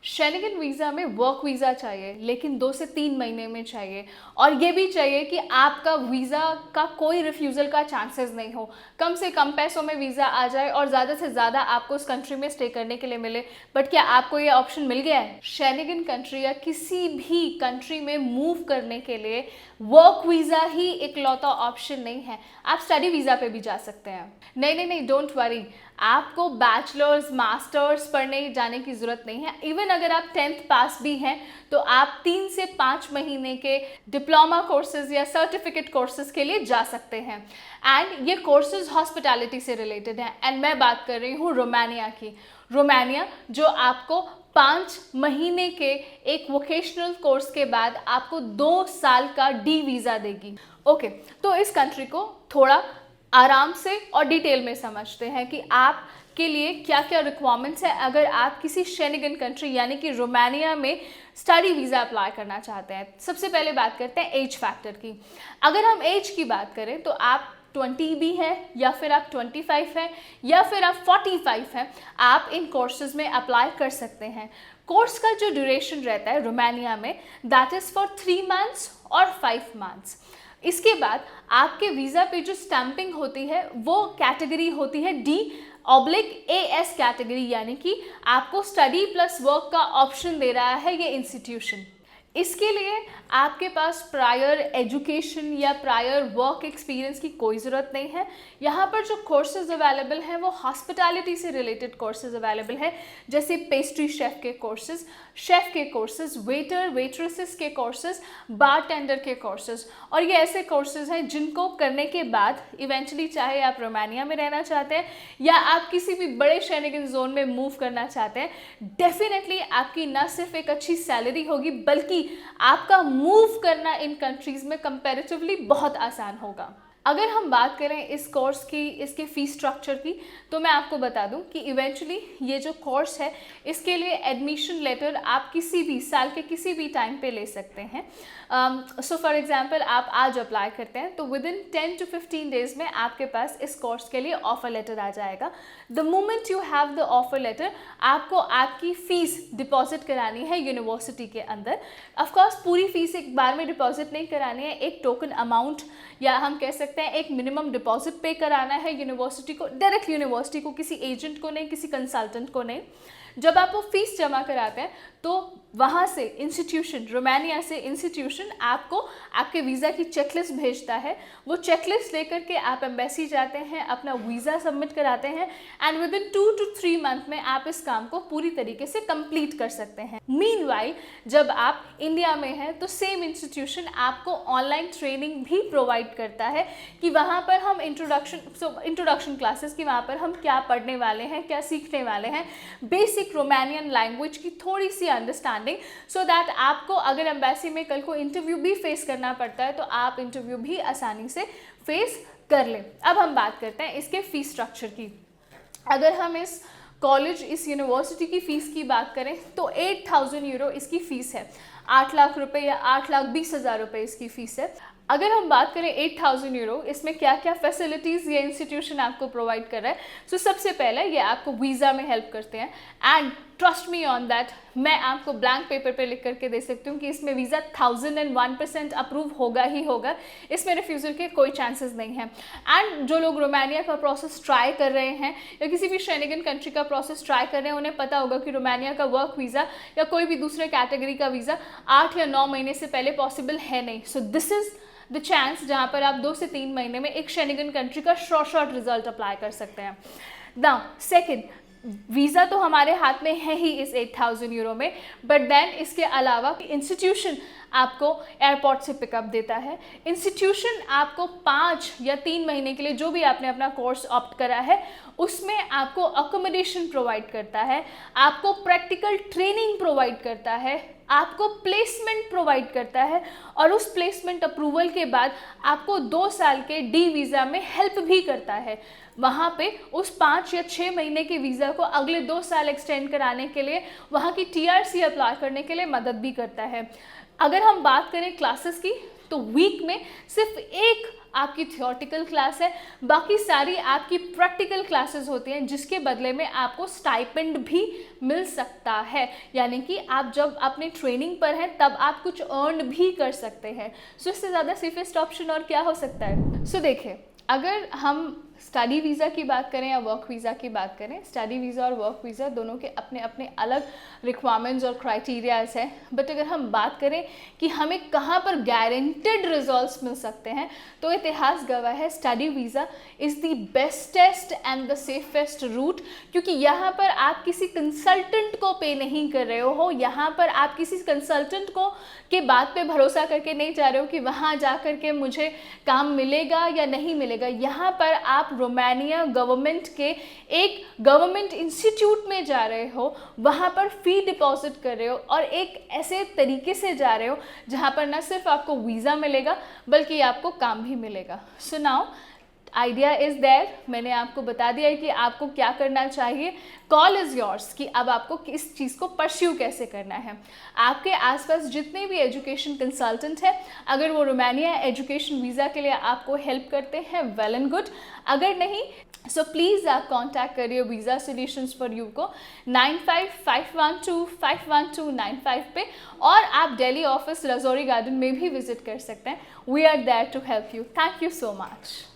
Schengen visa में work visa चाहिए, लेकिन 2 से 3 महीने में चाहिए। और ये भी चाहिए कि आपका वीज़ा का कोई रिफ्यूज़ल का चांसेस नहीं हो, कम से कम पैसों में वीज़ा आ जाए और ज़्यादा से ज़्यादा आपको उस कंट्री में स्टे करने के लिए मिले। बट क्या आपको ये ऑप्शन मिल गया है? शेंगेन कंट्री या किसी भी कंट्री में मूव करने के लिए वर्क वीज़ा ही इकलौता ऑप्शन नहीं है। आप स्टडी वीज़ा पे भी जा सकते हैं। नहीं, डोंट वरी, आपको बैचलर्स मास्टर्स पढ़ने जाने की ज़रूरत नहीं है। इवन अगर आप 10th पास भी हैं तो आप 3 से 5 महीने के डिप्लोमा कोर्सेज या सर्टिफिकेट कोर्सेज के लिए जा सकते हैं। एंड ये कोर्सेज हॉस्पिटैलिटी से रिलेटेड हैं। एंड मैं बात कर रही हूँ रोमानिया की। रोमानिया जो आपको 5 महीने के एक वोकेशनल कोर्स के बाद आपको 2 साल का डी वीज़ा देगी। ओके, तो इस कंट्री को थोड़ा आराम से और डिटेल में समझते हैं कि आप के लिए क्या क्या रिक्वायरमेंट्स हैं अगर आप किसी शेंगेन कंट्री यानी कि रोमानिया में स्टडी वीज़ा अप्लाई करना चाहते हैं। सबसे पहले बात करते हैं एज फैक्टर की। अगर हम एज की बात करें तो आप 20 भी हैं या फिर आप 25 हैं या फिर आप 45 हैं, आप इन कोर्सेज में अप्लाई कर सकते हैं। कोर्स का जो ड्यूरेशन रहता है रोमानिया में, दैट इज़ फॉर 3 मंथ्स और 5 मंथ्स। इसके बाद आपके वीज़ा पे जो स्टैंपिंग होती है वो कैटेगरी होती है D/AS कैटेगरी, यानी कि आपको स्टडी प्लस वर्क का ऑप्शन दे रहा है ये इंस्टीट्यूशन। इसके लिए आपके पास प्रायर एजुकेशन या प्रायर वर्क एक्सपीरियंस की कोई ज़रूरत नहीं है। यहाँ पर जो कोर्सेज अवेलेबल हैं वो हॉस्पिटैलिटी से रिलेटेड कोर्सेज अवेलेबल हैं, जैसे पेस्ट्री शेफ़ के कोर्सेज, शेफ़ के कोर्सेज, वेटर वेट्रेसेस के कोर्सेज, बारटेंडर के कोर्सेज। और ये ऐसे कोर्सेज हैं जिनको करने के बाद इवेंचुअली, चाहे आप रोमानिया में रहना चाहते हैं या आप किसी भी बड़े शेंगेन जोन में मूव करना चाहते हैं, डेफिनेटली आपकी न सिर्फ एक अच्छी सैलरी होगी बल्कि आपका मूव करना इन कंट्रीज़ में कंपैरेटिवली बहुत आसान होगा। अगर हम बात करें इस कोर्स की, इसके फ़ीस स्ट्रक्चर की, तो मैं आपको बता दूं कि इवेंचुअली ये जो कोर्स है इसके लिए एडमिशन लेटर आप किसी भी साल के किसी भी टाइम पे ले सकते हैं। सो फॉर एग्जांपल आप आज अप्लाई करते हैं तो विद इन 10 to 15 डेज़ में आपके पास इस कोर्स के लिए ऑफ़र लेटर आ जाएगा। The moment you have the offer letter, आपको आपकी फ़ीस डिपॉजिट करानी है यूनिवर्सिटी के अंदर। ऑफकोर्स पूरी फ़ीस एक बार में डिपॉजिट नहीं करानी है, एक टोकन अमाउंट या हम कह सकते हैं एक मिनिमम डिपॉजिट पे कराना है यूनिवर्सिटी को, डायरेक्ट यूनिवर्सिटी को, किसी एजेंट को नहीं, किसी कंसल्टेंट को नहीं। जब आप वो फीस जमा कराते हैं तो वहाँ से इंस्टीट्यूशन, रोमानिया से इंस्टीट्यूशन आपको आपके वीज़ा की चेकलिस्ट भेजता है। वो चेकलिस्ट लेकर के आप एम्बेसी जाते हैं, अपना वीज़ा सबमिट कराते हैं and with in 2 to 3 month में आप इस काम को पूरी तरीके से कंप्लीट कर सकते हैं। मीनवाइल जब आप इंडिया में हैं तो सेम इंस्टीट्यूशन आपको ऑनलाइन ट्रेनिंग भी प्रोवाइड करता है कि वहाँ पर हम इंट्रोडक्शन क्लासेस की वहाँ पर हम क्या पढ़ने वाले हैं, क्या सीखने वाले हैं, बेसिक रोमानियन लैंग्वेज की थोड़ी सी अंडरस्टैंडिंग, सो दैट आपको अगर एम्बेसी में कल को इंटरव्यू भी फेस करना पड़ता है तो आप इंटरव्यू भी आसानी से फेस कर लें। अब हम बात करते हैं इसके फ़ीस स्ट्रक्चर की। अगर हम इस कॉलेज, इस यूनिवर्सिटी की फ़ीस की बात करें तो 8,000 यूरो इसकी फ़ीस है। 8 लाख रुपए या 8,20,000 रुपए इसकी फ़ीस है। अगर हम बात करें 8,000 यूरो, इसमें क्या क्या फैसिलिटीज़ ये इंस्टीट्यूशन आपको प्रोवाइड कर रहा है। सो सबसे पहले ये आपको वीज़ा में हेल्प करते हैं and trust me on that, मैं आपको ब्लैंक पेपर पे लिख करके दे सकती हूँ कि इसमें वीज़ा 1001% अप्रूव होगा ही होगा, इसमें रिफ्यूज़ल के कोई चांसेस नहीं हैं। एंड जो लोग रोमानिया का प्रोसेस ट्राई कर रहे हैं या किसी भी शेंगेन कंट्री का प्रोसेस ट्राई कर रहे हैं, उन्हें पता होगा कि रोमानिया का वर्क वीज़ा या कोई भी दूसरे कैटेगरी का वीज़ा 8 या 9 महीने से पहले पॉसिबल है नहीं। So this is the chance जहाँ पर आप 2 से 3 महीने में एक शेंगेन कंट्री का शॉर्ट रिजल्ट अप्लाई कर सकते हैं। नाउ सेकंड, वीज़ा तो हमारे हाथ में है ही इस 8,000 यूरो में, बट देन इसके अलावा इंस्टीट्यूशन आपको एयरपोर्ट से पिकअप देता है। इंस्टीट्यूशन आपको 5 या 3 महीने के लिए जो भी आपने अपना कोर्स ऑप्ट करा है उसमें आपको अकोमोडेशन प्रोवाइड करता है, आपको प्रैक्टिकल ट्रेनिंग प्रोवाइड करता है, आपको प्लेसमेंट प्रोवाइड करता है और उस प्लेसमेंट अप्रूवल के बाद आपको 2 साल के डी वीज़ा में हेल्प भी करता है। वहाँ पे उस 5 या 6 महीने के वीज़ा को अगले 2 साल एक्सटेंड कराने के लिए, वहाँ की TRC अप्लाई करने के लिए मदद भी करता है। अगर हम बात करें क्लासेस की, तो वीक में सिर्फ एक आपकी थियोरटिकल क्लास है, बाकी सारी आपकी प्रैक्टिकल क्लासेस होती हैं, जिसके बदले में आपको स्टाइपेंड भी मिल सकता है। यानी कि आप जब अपने ट्रेनिंग पर हैं तब आप कुछ अर्न भी कर सकते हैं। सो इससे ज़्यादा सेफेस्ट ऑप्शन और क्या हो सकता है। सो देखिए, अगर हम स्टडी वीज़ा की बात करें या वर्क वीज़ा की बात करें, स्टडी वीज़ा और वर्क वीज़ा दोनों के अपने अपने अलग रिक्वायरमेंट्स और क्राइटेरियाज हैं। बट अगर हम बात करें कि हमें कहाँ पर गारंटेड रिजल्ट्स मिल सकते हैं, तो इतिहास गवाह है study visa is the bestest and the safest route, क्योंकि यहाँ पर आप किसी कंसल्टेंट को पे नहीं कर रहे हो, यहाँ पर आप किसी कंसल्टेंट को के बात पे भरोसा करके नहीं जा रहे हो कि वहाँ जा कर के मुझे काम मिलेगा या नहीं मिलेगा। यहाँ पर आप रोमानिया गवर्नमेंट के एक गवर्नमेंट इंस्टीट्यूट में जा रहे हो, वहाँ पर फ़ी डिपॉजिट कर रहे हो और एक ऐसे तरीके से जा रहे हो जहाँ पर ना सिर्फ आपको वीज़ा मिलेगा बल्कि आपको काम भी मिलेगा। So now idea is there, मैंने आपको बता दिया है कि आपको क्या करना चाहिए। कॉल इज़ योर्स कि अब आपको किस चीज़ को परस्यू कैसे करना है। आपके आसपास जितने भी एजुकेशन कंसल्टेंट हैं, अगर वो रोमानिया एजुकेशन वीज़ा के लिए आपको हेल्प करते हैं, वेल एंड गुड। अगर नहीं, सो प्लीज़ आप कांटेक्ट करिए वीज़ा सॉल्यूशंस फॉर यू को 9551251295 पे, और आप दिल्ली ऑफिस रजौरी गार्डन में भी विजिट कर सकते हैं। We are there to help you. Thank you so much.